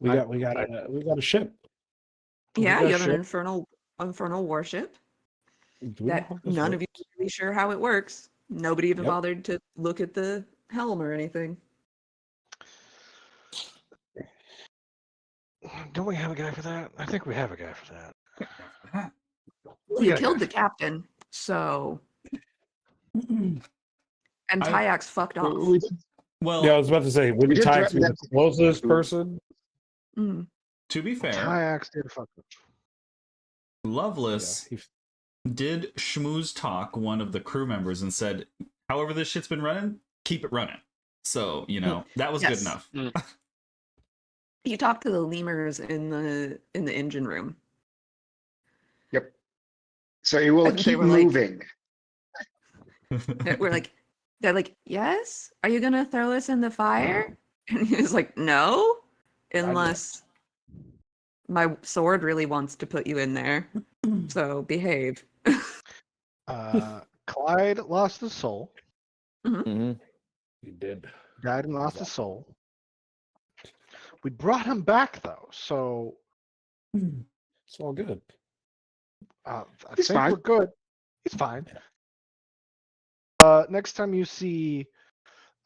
We got a ship. Yeah, got you have ship. an infernal warship Do we know that how this none of you works? are really sure how it works. Nobody even Yep. bothered to look at the helm or anything. Don't we have a guy for that? I think we have a guy for that. Well, you killed the captain, so and Tyax fucked off. Well, Yeah, I was about to say, wouldn't did Tyx threaten be them the to- closest person? Mm. to be fair, Tyax did fuck up. Loveless Yeah, did schmooze talk one of the crew members and said, however this shit's been running, keep it running. So, that was Yes. good enough. He talked to the lemurs in the engine room. Yep. So it will And they keep were like- moving. They're like, yes? Are you gonna throw us in the fire? And he was like, no, unless my sword really wants to put you in there. So behave. Clyde lost his soul. he did. Died and lost his soul. We brought him back though, so It's all good. I He's think fine. we're good. He's fine. Next time you see,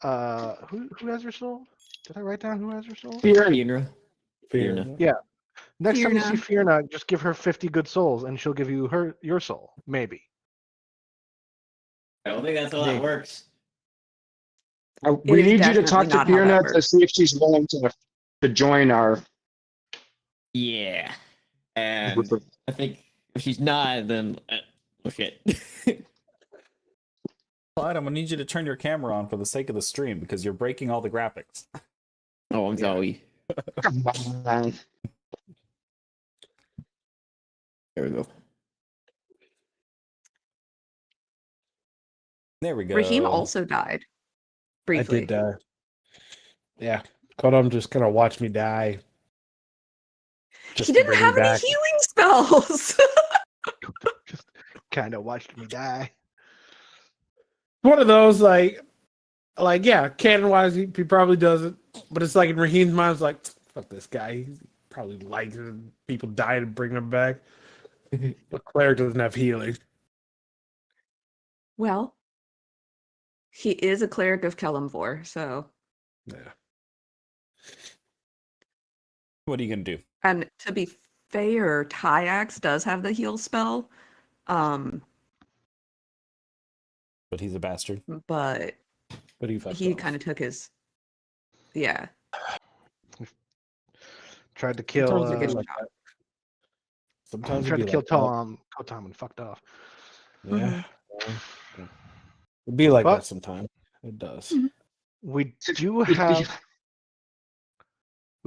who has your soul? Did I write down who has your soul? Fiona. Yeah. Next time you see Fiona. Fiona, just give her 50 good souls, and she'll give you your soul. Maybe. I don't think that's how that works. We is need you to definitely talk to not how that Fiona to works. see if she's willing to join our. Yeah. And I think if she's not, then oh shit. Clyde, I'm gonna need you to turn your camera on for the sake of the stream because you're breaking all the graphics. Oh, I'm sorry. Come on. There we go. There we go. Raheem also died. Briefly. I did die. Yeah. Kodam just kind of watched me die. He to didn't bring me have any back. healing spells. Just kind of watched me die. One of those, like yeah, canon wise, he probably does it, but it's like in Raheem's mind, it's like, fuck this guy. He probably likes it. People dying and bringing him back. But Cleric doesn't have healing. Well, he is a cleric of Kelemvor, so. Yeah. What are you gonna do? And to be fair, Tyax does have the heal spell. But he's a bastard. But But he fucked he off. kind of took his. Yeah. Tried to kill. Sometimes it good be like job. that. Sometimes Tried it'd to be kill like that. Tom and fucked off. Yeah. It'd be like But- that sometimes. It does. Mhm. We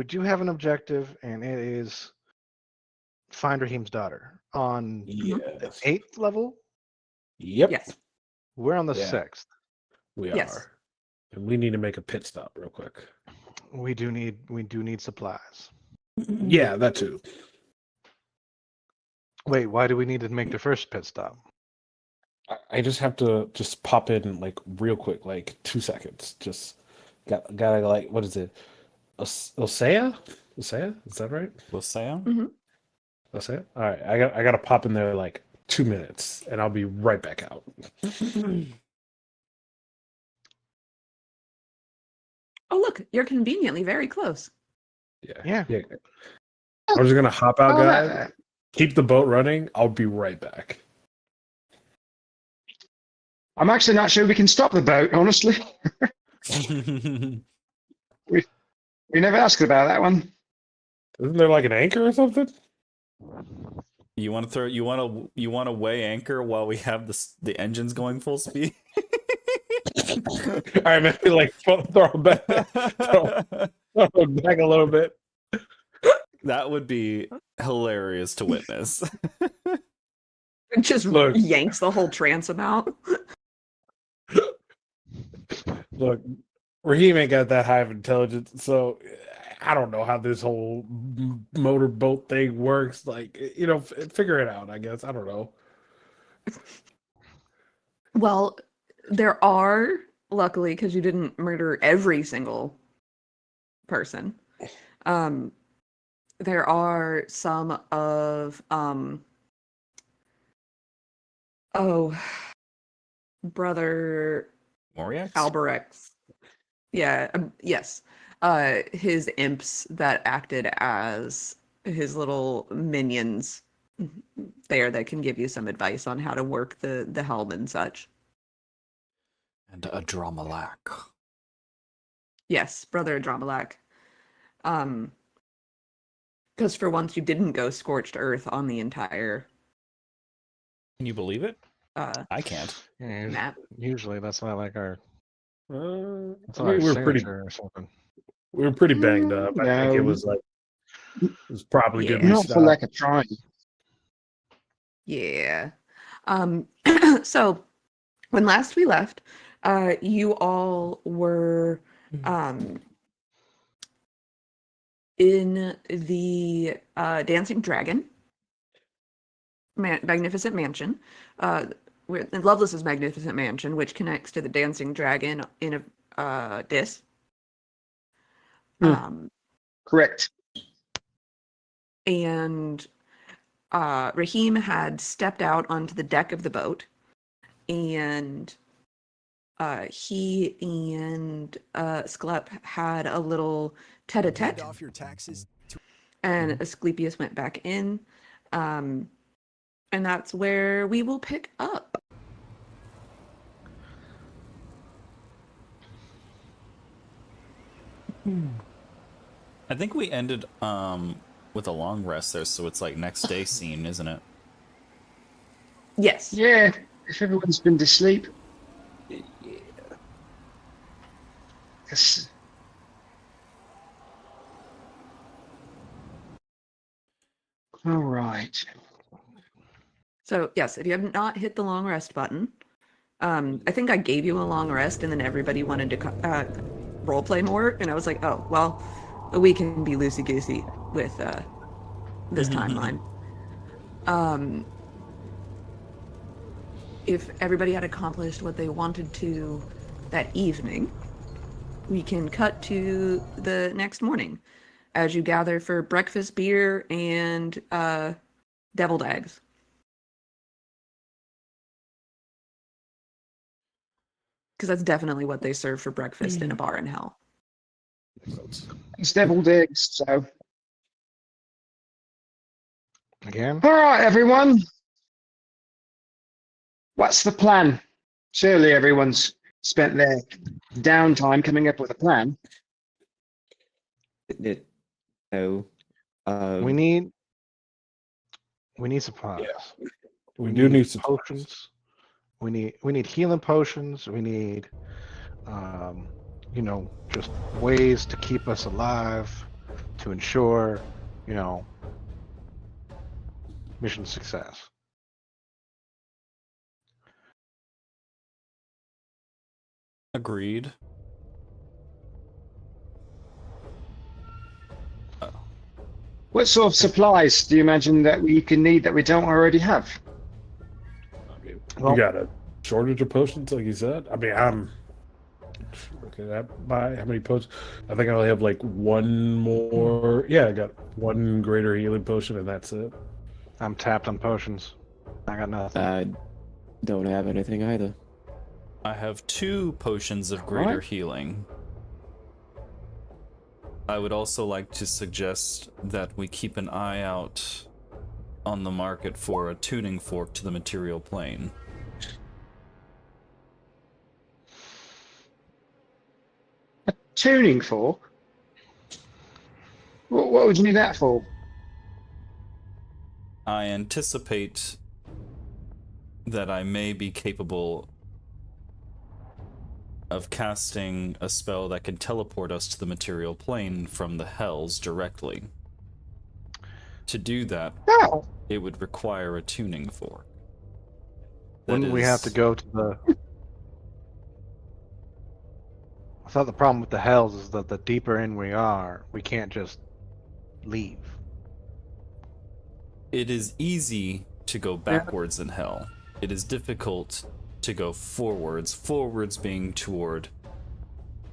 do have an objective, and it is find Raheem's daughter on the Yes. 8th level. Yep. Yes. We're on the Yeah. 6th. We Yes. are. And we need to make a pit stop real quick. We do need supplies. Yeah, that too. Wait, why do we need to make the first pit stop? I just have to just pop in like real quick, like 2 seconds. Just gotta like, what is it? Osea? Osea? Is that right? We'll say him. Mm-hmm. Osea? All right. I gotta pop in there like 2 minutes, and I'll be right back out. Oh, look, you're conveniently very close. Yeah. I'm just gonna hop out, Oh, guys. Keep the boat running. I'll be right back. I'm actually not sure we can stop the boat, honestly. We never asked about that one. Isn't there like an anchor or something? You want to weigh anchor while we have the engines going full speed? All right, maybe like throw it back, throw it back a little bit. That would be hilarious to witness. It just Look. yanks the whole transom out. Look, Raheem ain't got that high of intelligence, so I don't know how this whole motorboat thing works. Like, figure it out, I guess. I don't know. Well, there are, luckily, because you didn't murder every single person. there are some of oh, brother Moriax? Alberex. Yeah, yes. His imps that acted as his little minions there that can give you some advice on how to work the helm and such. And a Dromalak. Yes, brother Dramalak. Because for once you didn't go scorched earth on the entire Can you believe it? uh I can't. Yeah, map. usually that's not like our, I that's mean, not our we were pretty signature or something. banged up. I think it No, was like it was probably good Yeah. we not for stopped. lack of trying. Yeah. So when last we left, you all were in the Dancing Dragon Magnificent Mansion. Lovelace's Magnificent Mansion, which connects to the Dancing Dragon in a disc. Hmm. Correct. And Raheem had stepped out onto the deck of the boat, and he and Sklep had a little tete-a-tete, Off your taxes. and Asclepius went back in, and that's where we will pick up. I think we ended with a long rest there, so it's like next day scene, isn't it? Yes. Yeah, if everyone's been to sleep. Yes. All right. So yes, if you have not hit the long rest button, I think I gave you a long rest, and then everybody wanted to role play more, and I was like, oh well, we can be loosey goosey with this timeline. If everybody had accomplished what they wanted to that evening, we can cut to the next morning as you gather for breakfast, beer, and deviled eggs. Because that's definitely what they serve for breakfast in a bar in hell. It's deviled eggs, so. Again? All right, everyone. What's the plan? Surely everyone's spent their downtime coming up with a plan. No. We need supplies. We do need some potions. We need healing potions. We need just ways to keep us alive, to ensure, mission success. Agreed. What sort of supplies do you imagine that we can need that we don't already have? Well- you got a shortage of potions, like you said. I mean, I'm looking at by how many potions. I think I only have like one more. Yeah, I got one greater healing potion, and that's it. I'm tapped on potions. I got nothing. I don't have anything either. I have 2 potions of greater Alright. healing. I would also like to suggest that we keep an eye out on the market for a tuning fork to the material plane. A tuning fork? What would you need that for? I anticipate that I may be capable of casting a spell that can teleport us to the material plane from the hells directly. To do that, Oh, it would require a tuning fork. Wouldn't we have to go to the... I thought the problem with the hells is that the deeper in we are, we can't just leave. It is easy to go backwards in hell. It is difficult to go forwards. Forwards being toward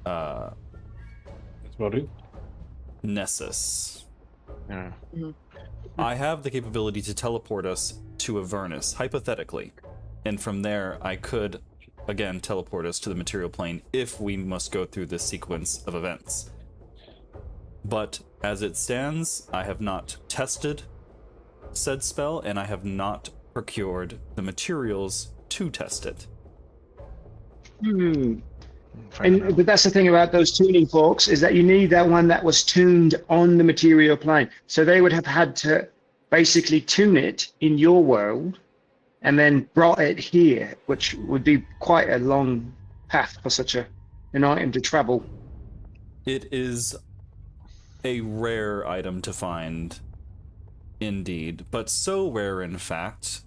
That's about it. Nessus. Yeah. I have the capability to teleport us to Avernus, hypothetically. And from there, I could, again, teleport us to the material plane if we must go through this sequence of events. But as it stands, I have not tested said spell, and I have not procured the materials to test it. Fair enough. But that's the thing about those tuning forks, is that you need that one that was tuned on the material plane. So they would have had to basically tune it in your world and then brought it here, which would be quite a long path for such an item to travel. It is a rare item to find, indeed, but so rare, in fact,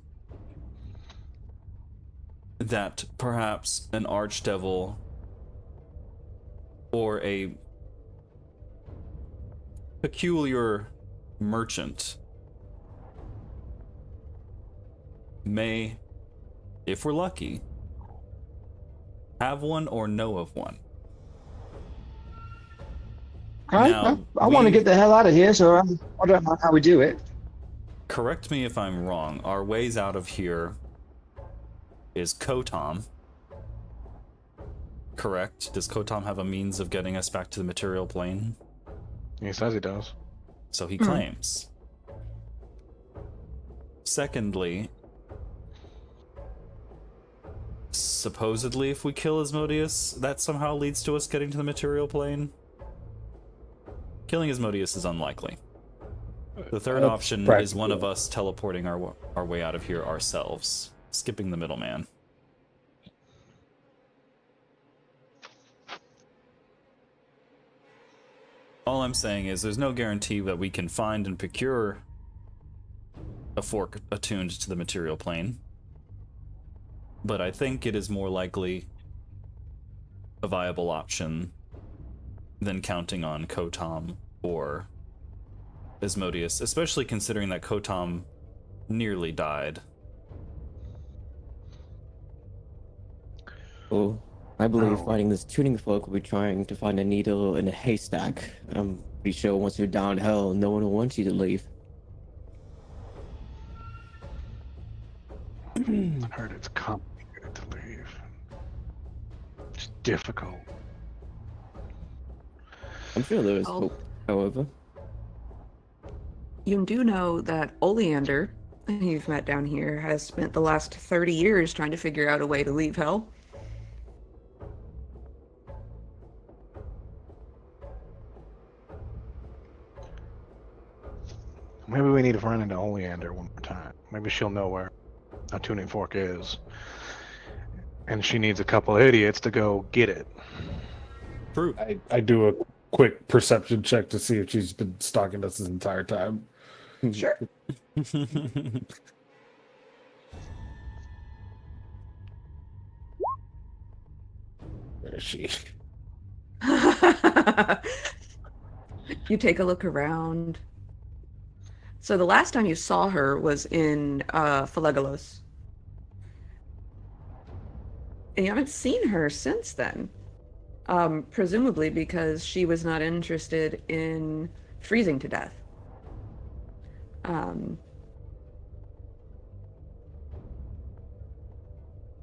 that perhaps an archdevil or a peculiar merchant may, if we're lucky, have one or know of one. Now, I want to we- get the hell out of here, so I don't know how we do it. Correct me if I'm wrong. Our ways out of here is Kotom. Correct? Does Kotom have a means of getting us back to the material plane? He says he does. So he claims. Secondly, supposedly if we kill Asmodeus, that somehow leads to us getting to the material plane. Killing Asmodeus is unlikely. The third That's option is practical. one of us teleporting our way out of here ourselves, skipping the middleman. All I'm saying is there's no guarantee that we can find and procure a fork attuned to the material plane. But I think it is more likely a viable option than counting on Kotom or Asmodeus, especially considering that Kotom nearly died. Well, I believe Oh. finding this tuning fork will be trying to find a needle in a haystack. I'm pretty sure once you're down hell, no one will want you to leave. I heard it's complicated to leave. It's difficult. I'm sure there is Oh. hope, however. You do know that Oleander, who you've met down here, has spent the last 30 years trying to figure out a way to leave hell. Maybe we need to run into Oleander one more time. Maybe she'll know where a tuning fork is. And she needs a couple idiots to go get it. True. I do a quick perception check to see if she's been stalking us this entire time. Sure. Where is she? You take a look around. So the last time you saw her was in Phalegalos. And you haven't seen her since then. Presumably because she was not interested in freezing to death.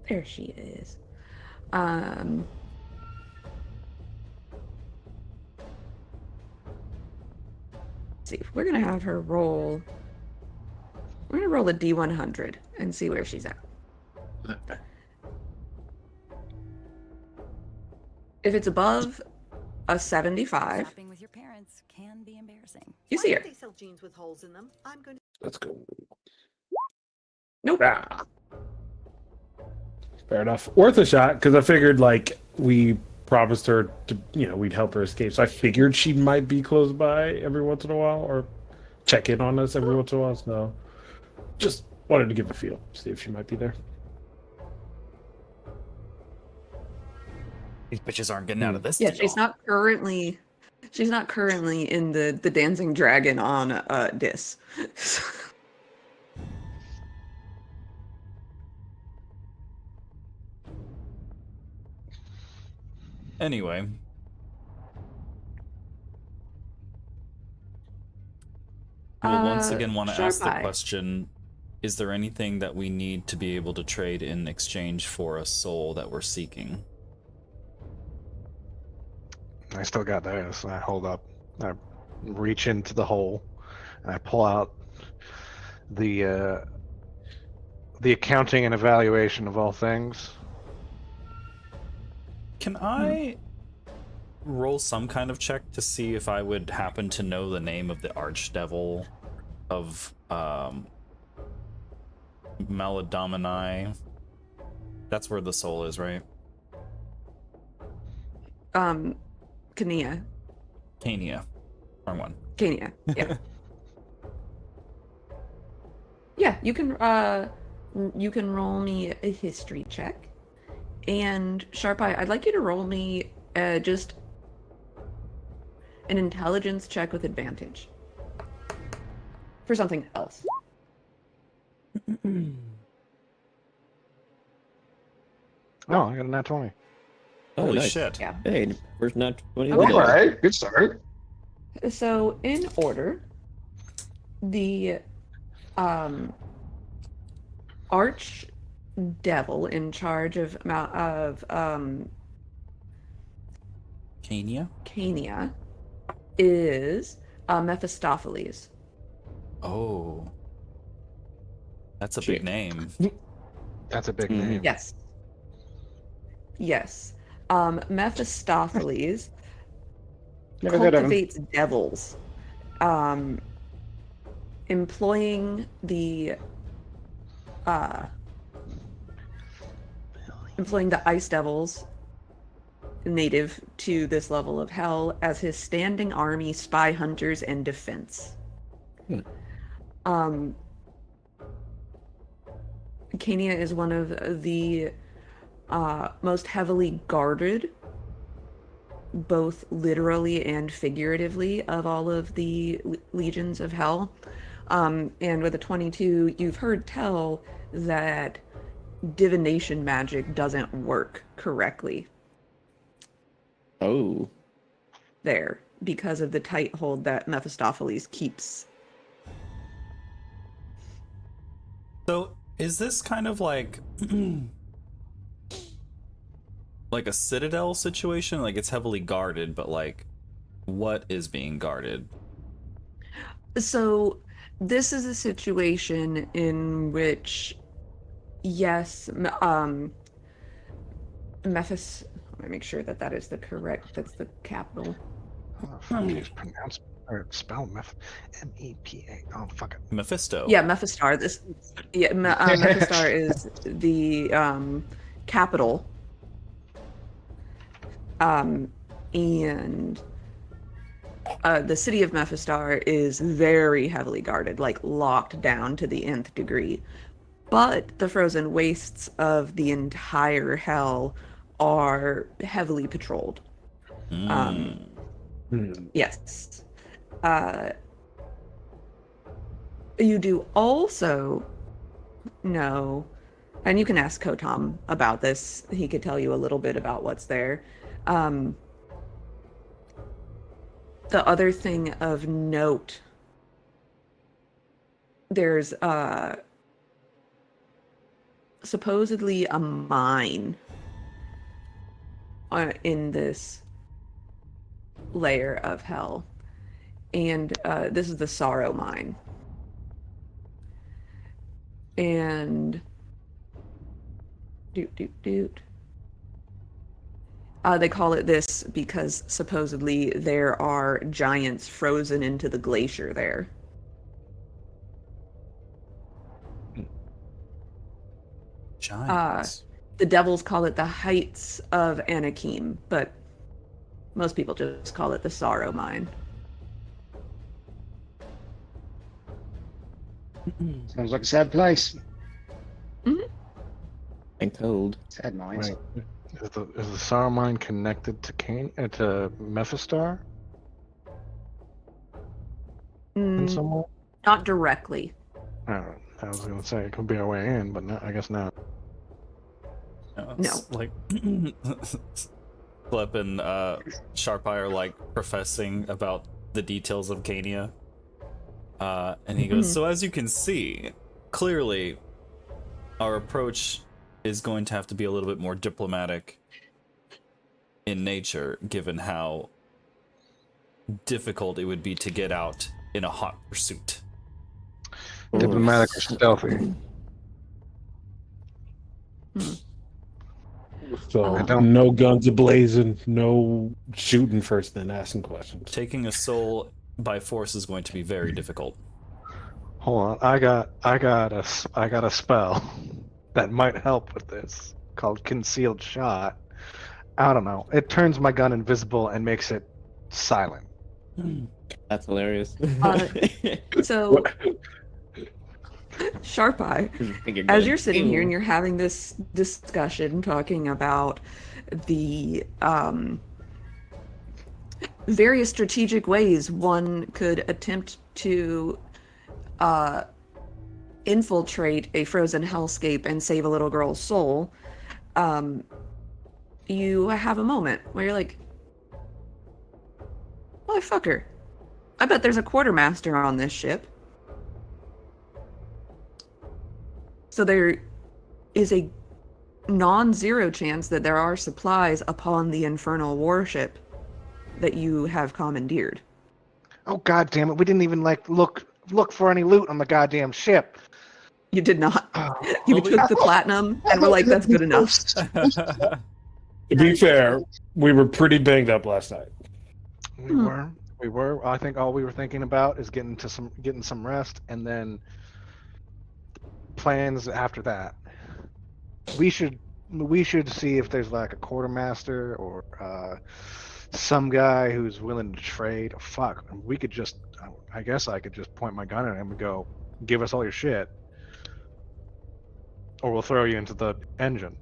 There she is. See, we're gonna have her roll. We're gonna roll a D100 and see where she's at. If it's above a 75, Shopping with your parents can be embarrassing. you see her. They sell jeans with holes in them. I'm going to. Let's go. Nope. Ah. Fair enough. Worth a shot, because I figured, like, we promised her to, we'd help her escape. So I figured she might be close by every once in a while, or check in on us every once in a while. So just wanted to give a feel, see if she might be there. These bitches aren't getting out of this. Yeah, deal. she's not currently in the dancing dragon on Dis. Anyway, We'll once again want to Sharp ask the Eye. question, is there anything that we need to be able to trade in exchange for a soul that we're seeking? I still got this. I hold up. I reach into the hole, and I pull out the accounting and evaluation of all things. Can I roll some kind of check to see if I would happen to know the name of the archdevil of Maladomini? That's where the soul is, right? Kania. Cania. Wrong one. Kania. Yeah. Yeah, you can roll me a history check. And Sharp Eye, I'd like you to roll me just an intelligence check with advantage. For something else. Oh, I got a nat 20. Oh, Holy nice. shit. Yeah. Hey, first not 20 Okay. of the All day. right, good start. So in order, the arch devil in charge of Cania? Cania is Mephistopheles. Oh. That's a Shit. big name. That's a big Mhm. name. Yes. Yes. Mephistopheles Never heard of him. cultivates devils, employing the ice devils native to this level of hell as his standing army, spy hunters, and defense. Cania is one of the most heavily guarded, both literally and figuratively, of all of the legions of hell. And with a 22, you've heard tell that divination magic doesn't work correctly Oh. there because of the tight hold that Mephistopheles keeps. So, is this kind of like like a citadel situation? Like it's heavily guarded, but like what is being guarded? So this is a situation in which, yes, Mephis. Let me make sure that that is that's the capital. How the fuck do you pronounce or spell M-E-P-A? Oh, fuck it. Mephisto. Yeah, Mephistar. Mephistar is the capital. And the city of Mephistar is very heavily guarded, like locked down to the nth degree. But the frozen wastes of the entire hell are heavily patrolled. Yes. You do also know, and you can ask Kotam about this. He could tell you a little bit about what's there. The other thing of note, there's supposedly a mine in this layer of hell, and this is the Sorrow Mine. And they call it this because supposedly there are giants frozen into the glacier there. Giants. The devils call it the Heights of Anakim, but most people just call it the Sorrow Mine. Sounds like a sad place. And cold. Sad mines. Wait, is the Sorrow Mine connected to to Mephistar in some way? Not directly. I was gonna say it could be our way in, but I guess not. No. Like Flip and Sharp Eye are like professing about the details of Cania. And he goes, so as you can see, clearly our approach is going to have to be a little bit more diplomatic in nature, given how difficult it would be to get out in a hot pursuit. Diplomatic or stealthy. So I don't- no guns ablazing, no shooting first, then asking questions. Taking a soul by force is going to be very difficult. Hold on, I got a spell that might help with this called concealed shot. I don't know. It turns my gun invisible and makes it silent. That's hilarious. So, Sharp Eye, as you're sitting here and you're having this discussion talking about the various strategic ways one could attempt to infiltrate a frozen hellscape and save a little girl's soul, you have a moment where you're like, motherfucker, I bet there's a quartermaster on this ship. So there is a non-zero chance that there are supplies upon the infernal warship that you have commandeered. Oh god damn it! We didn't even look for any loot on the goddamn ship. You did not. You took the platinum and were like, that's good enough. To be fair, we were pretty banged up last night. We were. I think all we were thinking about is getting some rest, and then plans after that. We should see if there's like a quartermaster or some guy who's willing to trade. Fuck, we could just. I guess I could just point my gun at him and go, "Give us all your shit, or we'll throw you into the engine."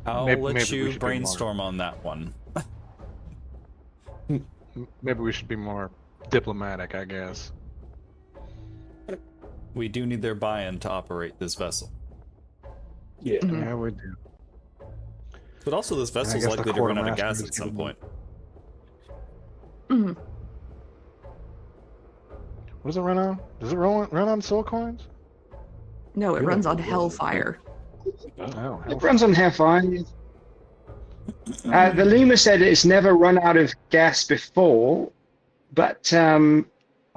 I'll Maybe let we you should be more- brainstorm on that one. Maybe we should be more diplomatic, I guess. We do need their buy-in to operate this vessel. Yeah. Yeah, we do. But also, this vessel's guess the likely to run out of quartermaster gas is at some gonna point. Mhm. What does it run on? Does it run on soul coins? No, it Really? runs on hellfire. Oh, It runs on Hellfire. The Luma said it's never run out of gas before, but I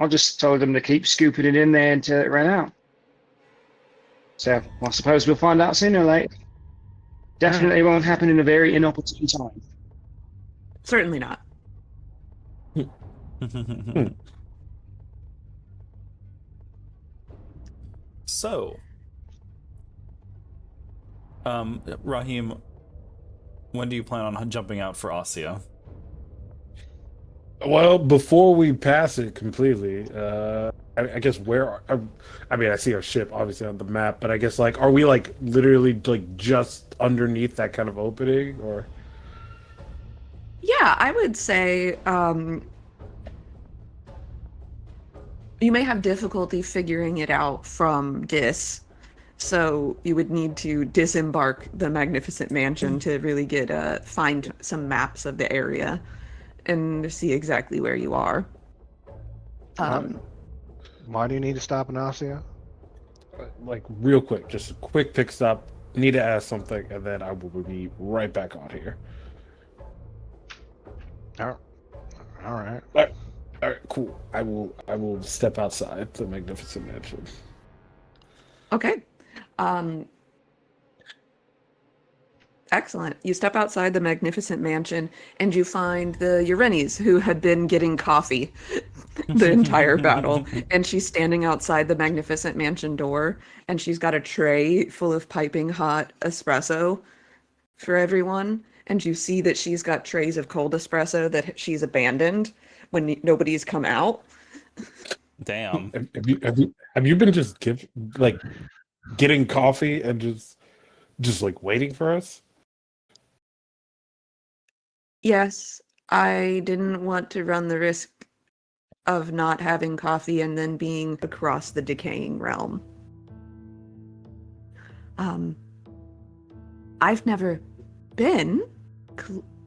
just told them to keep scooping it in there until it ran out. So I suppose we'll find out sooner or later. Definitely won't happen in a very inopportune time. Certainly not. So, Raheem, when do you plan on jumping out for Ossia? Well, before we pass it completely, I guess I mean, I see our ship obviously on the map, but I guess like, are we like literally like just underneath that kind of opening, or? Yeah, I would say you may have difficulty figuring it out from Dis, so you would need to disembark the Magnificent Mansion to really get find some maps of the area and see exactly where you are. Why do you need to stop in Ossia? Like real quick, just a quick pick stop. Need to ask something, and then I will be right back on here. All right. All right, cool. I will step outside the Magnificent Mansion. Okay. Excellent. You step outside the Magnificent Mansion and you find the Urenes, who had been getting coffee the entire battle. And she's standing outside the Magnificent Mansion door, and she's got a tray full of piping hot espresso for everyone. And you see that she's got trays of cold espresso that she's abandoned when nobody's come out. Damn. Have you been just getting coffee and just like waiting for us? Yes, I didn't want to run the risk of not having coffee and then being across the decaying realm. I've never been,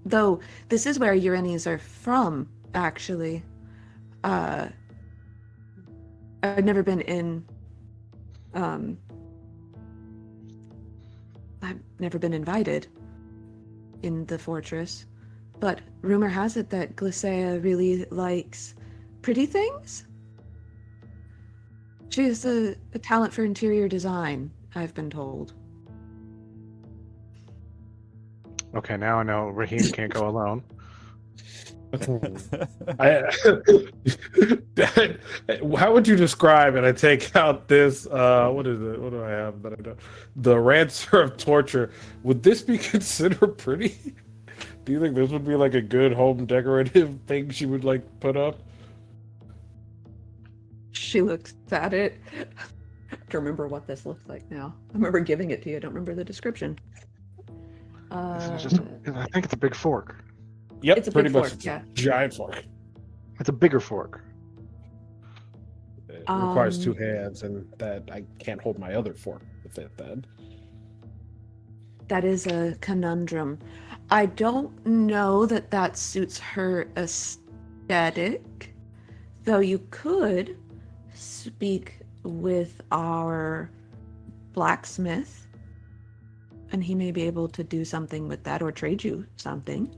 though this is where Uranians are from, actually. I've never been in, I've never been invited in the fortress, but rumor has it that Glycea really likes pretty things. She has a talent for interior design, I've been told. Okay, now I know Raheem can't go alone. How would you describe it? I take out this. What is it? What do I have that I don't? The Rancer of Torture. Would this be considered pretty? Do you think this would be like a good home decorative thing she would like put up? She looks at it. I don't remember what this looks like now. I remember giving it to you. I don't remember the description. It's just, I think it's a big fork. Yep, It's a pretty big much. fork, It's yeah. a giant fork. It's a bigger fork. It requires 2 hands, and that I can't hold my other fork to fit that. That is a conundrum. I don't know that that suits her aesthetic, though you could speak with our blacksmith, and he may be able to do something with that or trade you something.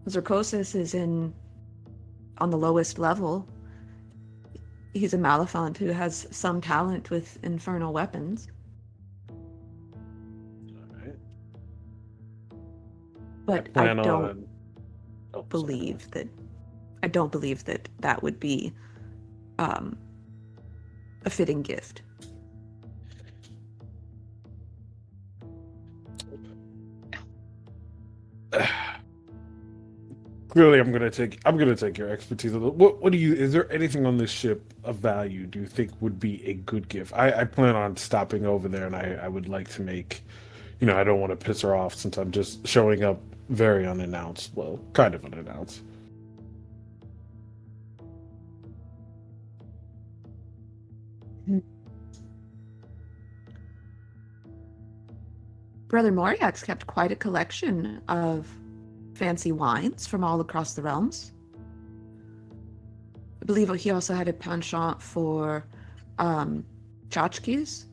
Zircosis is on the lowest level. He's a Malefant who has some talent with infernal weapons. Alright. But I plan don't on- Oh, believe that that would be a fitting gift. Clearly, I'm gonna take your expertise. What do you? Is there anything on this ship of value? Do you think would be a good gift? I plan on stopping over there, and I would like to make, I don't want to piss her off since I'm just showing up very unannounced. Well, kind of unannounced. Brother Moriak's kept quite a collection of fancy wines from all across the realms. I believe he also had a penchant for tchotchkes,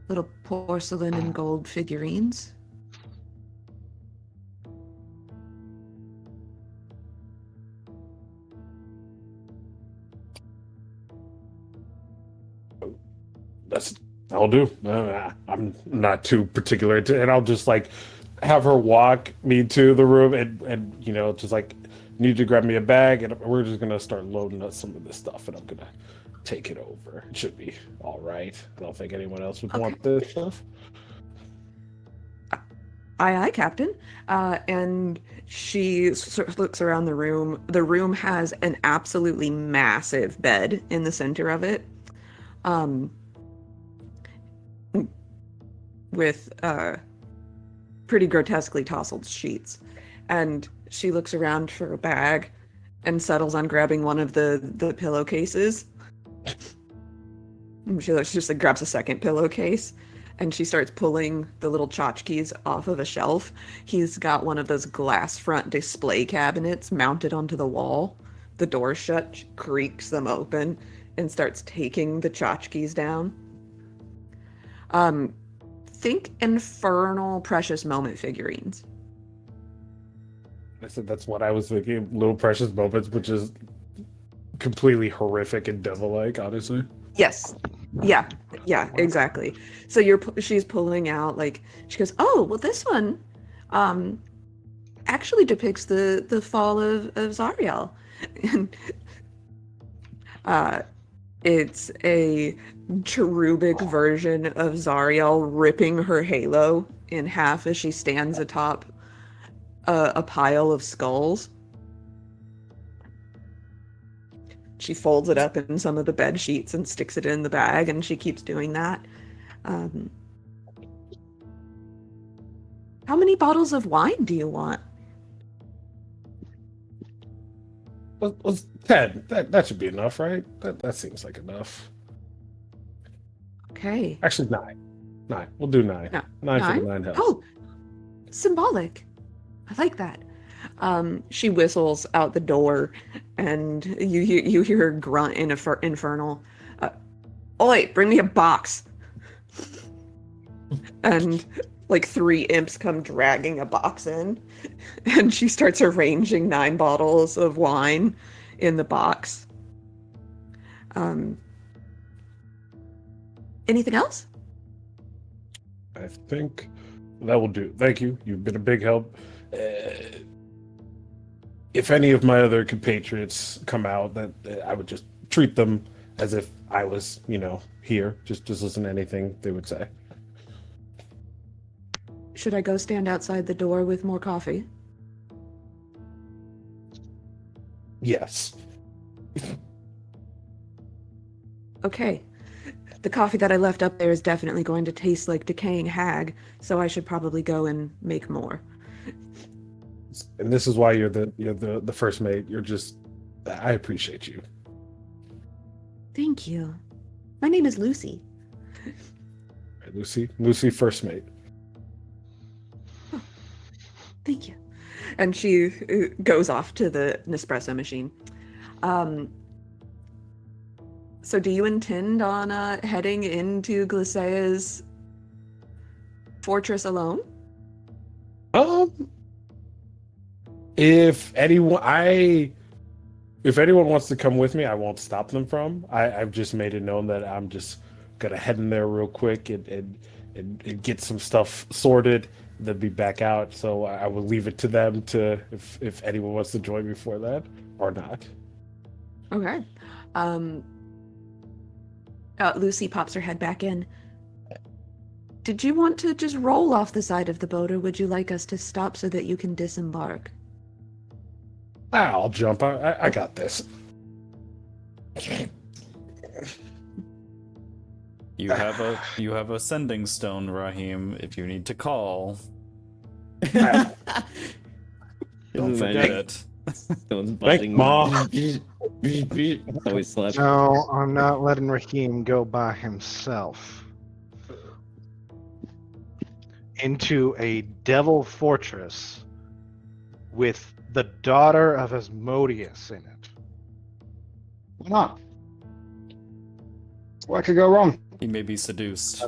little porcelain and gold figurines. I'll do. I'm not too particular, and I'll just like have her walk me to the room, and just like need to grab me a bag, and we're just gonna start loading up some of this stuff, and I'm gonna take it over. It should be all right. I don't think anyone else would want this stuff. Aye, Captain. And she sort of looks around the room. The room has an absolutely massive bed in the center of it, with pretty grotesquely tousled sheets. And she looks around for a bag and settles on grabbing one of the pillowcases. She just like grabs a second pillowcase, and she starts pulling the little tchotchkes off of a shelf. He's got one of those glass front display cabinets mounted onto the wall. The door shut, she creaks them open, and starts taking the tchotchkes down. Think infernal precious moment figurines. I said that's what I was thinking. Little precious moments, which is completely horrific and devil-like, honestly. Yes. Yeah, exactly. So she's pulling out, like, she goes, oh, well, this one actually depicts the fall of Zariel. And it's a cherubic version of Zariel ripping her halo in half as she stands atop a pile of skulls. She folds it up in some of the bed sheets and sticks it in the bag, and she keeps doing that. How many bottles of wine do you want? Let's 10. That should be enough, right? That seems like enough. Okay. Actually, 9. 9. We'll do 9. No, 9 for the 9? 9 health. Oh, symbolic. I like that. She whistles out the door, and you hear her grunt in infernal. Oi, bring me a box. And like 3 imps come dragging a box in, and she starts arranging 9 bottles of wine in the box. Anything else? I think that will do. Thank you. You've been a big help. If any of my other compatriots come out, that I would just treat them as if I was, here. Just listen to anything they would say. Should I go stand outside the door with more coffee? Yes. Okay. The coffee that I left up there is definitely going to taste like decaying hag, so I should probably go and make more. And this is why you're the first mate. I appreciate you. Thank you. My name is Lucy. Right, Lucy, first mate. Thank you. And she goes off to the Nespresso machine. So do you intend on heading into Glycea's fortress alone? If anyone wants to come with me, I won't stop them from. I've just made it known that I'm just gonna head in there real quick and get some stuff sorted, then be back out. So I will leave it to them to if anyone wants to join me for that or not. Okay. Lucy pops her head back in. Did you want to just roll off the side of the boat, or would you like us to stop so that you can disembark? I'll jump. I got this. You have a sending stone, Raheem, if you need to call. Don't forget it. Stone's Thanks, buzzing. Mom. Always slept. No, I'm not letting Raheem go by himself into a devil fortress with the daughter of Asmodeus in it. Why not? What could go wrong? He may be seduced.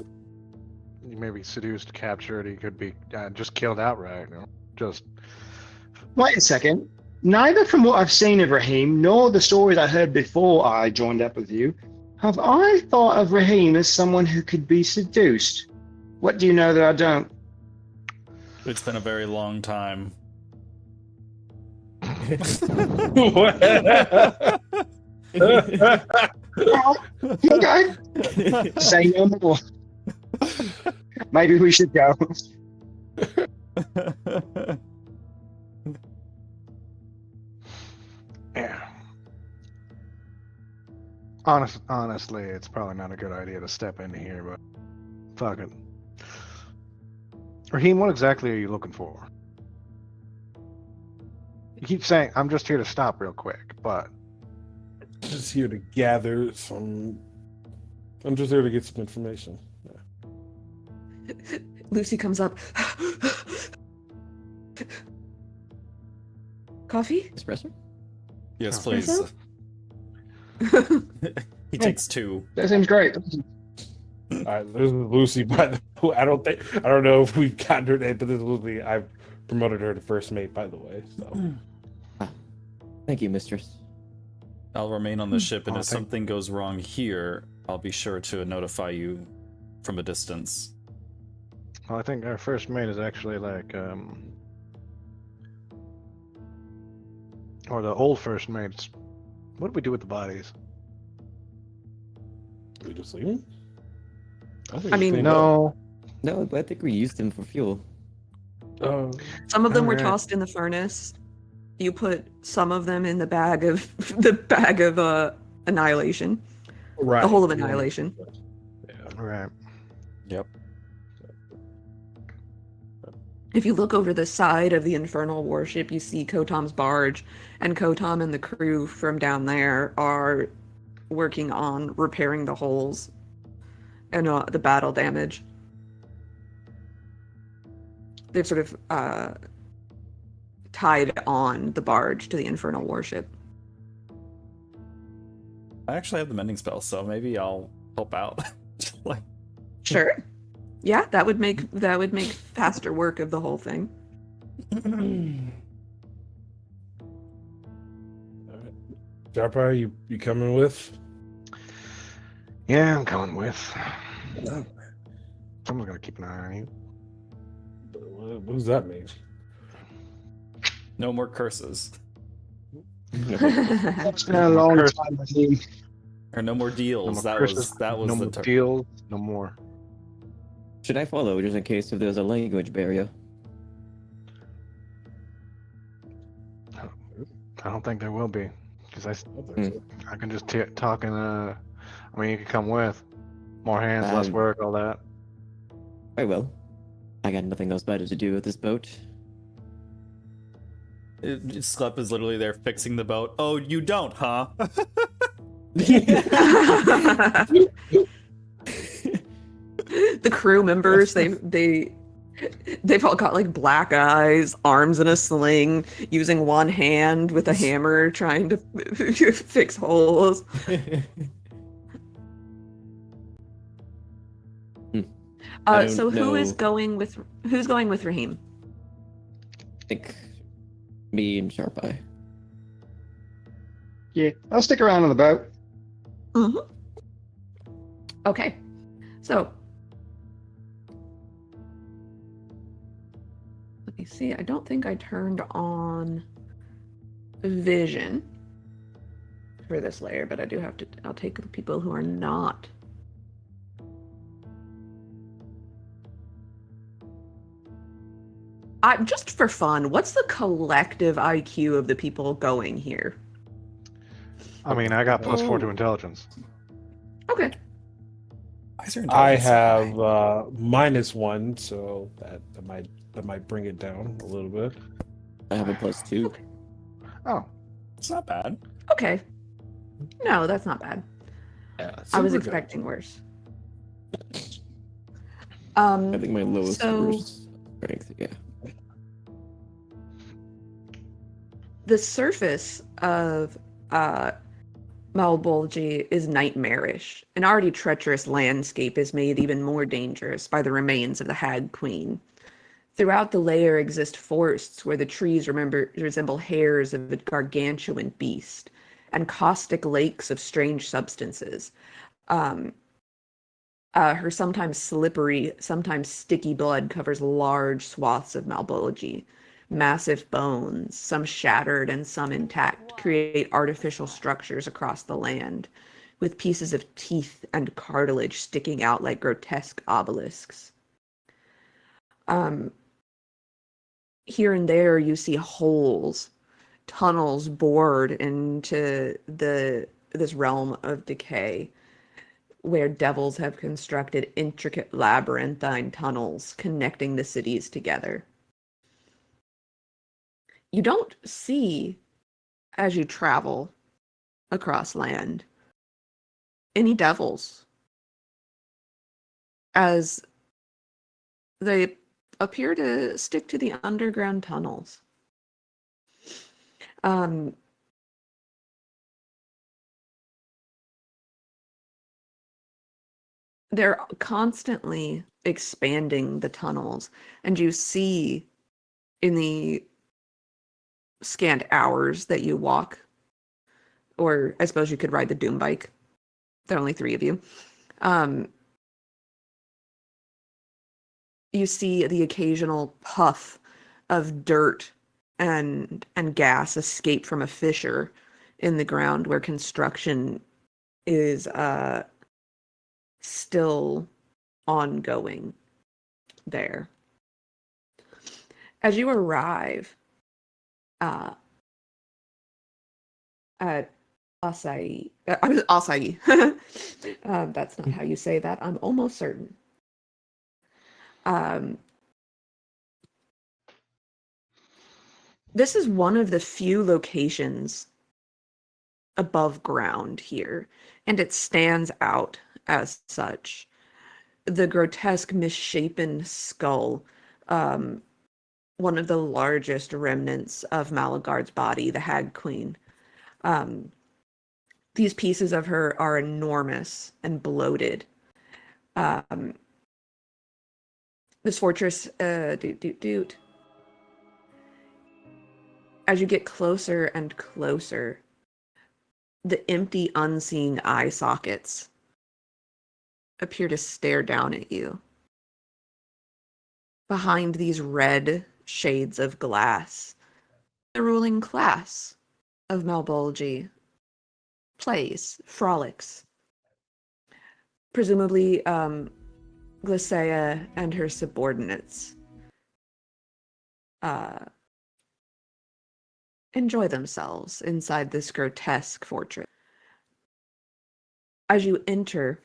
He may be seduced, captured. He could be just killed outright. Just Wait a second. Neither from what I've seen of Raheem, nor the stories I heard before I joined up with you, have I thought of Raheem as someone who could be seduced. What do you know that I don't? It's been a very long time. Okay. Say no more. Maybe we should go. yeah. Honestly, it's probably not a good idea to step into here, but fuck it. Raheem, what exactly are you looking for? You keep saying I'm just here to stop real quick, but Just here to gather some. I'm just here to get some information. Yeah. Lucy comes up. Coffee? Espresso? Yes, please. He takes 2. That seems great. All right, this is Lucy. By the way, I don't know if we've gotten her name, but this is Lucy. I've promoted her to first mate, by the way. So. Thank you, mistress. I'll remain on the ship, and Oh, if something goes wrong here, I'll be sure to notify you from a distance. well, I think our first mate is actually like or the old first mates. What do we do with the bodies? We just leave him? I mean, No. No, but I think we used him for fuel. some of them were Alright. tossed in the furnace. You put some of them in the bag of annihilation. right. The whole of annihilation. Yeah. Right. Yep. If you look over the side of the infernal warship, you see Kotom's barge, and Kotom and the crew from down there are working on repairing the holes. and the battle damage. They've sort of tied on the barge to the infernal warship. I actually have the mending spell, so maybe I'll help out. Like, Sure. Yeah, that would make faster work of the whole thing. Jarpa, you coming with? Yeah, I'm coming with. Someone's gonna keep an eye on you. What does that mean? no more curses. It's been a long Curse. time with him. Or no more No deals. more that curses, was no the more deals, no more. Should I follow just in case if there's a language barrier? I don't think there will be, because I I can just talk and I mean, you can come with. More hands, less work, all that. Very well. I got nothing else better to do with this boat. Sclep is literally there fixing the boat. Oh, you don't, huh? The crew members, they've all got like black eyes, arms in a sling, using one hand with a hammer, trying to fix holes. I don't So who's know. going with Raheem? I think me and Sharp Eye. Yeah, I'll stick around on the boat. Mm-hmm. Okay, so let me see. I don't think I turned on vision for this layer, but I do have to. I'll take the people who are not. Just for fun, what's the collective IQ of the people going here? I mean, I got +4 to Oh. intelligence. Okay. Why is your I intelligence so high? have -1, so that might bring it down a little bit. I have a +2. Okay. Oh, It's not bad. Okay. No, that's not bad. Yeah, I was super good. expecting worse. I think my lowest so was strength. Yeah. the surface of Malbolge is nightmarish. An already treacherous landscape is made even more dangerous by the remains of the Hag Queen. Throughout the layer exist forests where the trees resemble hairs of a gargantuan beast, and caustic lakes of strange substances. Her sometimes slippery, sometimes sticky blood covers large swaths of Malbolge. Massive bones, some shattered and some intact, create artificial structures across the land, with pieces of teeth and cartilage sticking out like grotesque obelisks. Here and there you see holes, tunnels bored into this realm of decay, where devils have constructed intricate labyrinthine tunnels connecting the cities together. You don't see, as you travel across land, any devils, as they appear to stick to the underground tunnels. They're constantly expanding the tunnels, and you see in the scant hours that you walk, or I suppose you could ride the Doom bike. There are only 3 of you. You see the occasional puff of dirt and gas escape from a fissure in the ground where construction is still ongoing there. As you arrive at Asai, Asai. That's not how you say that. I'm almost certain. This is one of the few locations above ground here, and it stands out as such. the grotesque, misshapen skull, one of the largest remnants of Malagard's body, the Hag Queen. These pieces of her are enormous and bloated. This fortress, as you get closer and closer, the empty, unseeing eye sockets appear to stare down at you. Behind these red shades of glass, the ruling class of Malbolgi plays, frolics. Presumably, Glacea and her subordinates enjoy themselves inside this grotesque fortress. As you enter,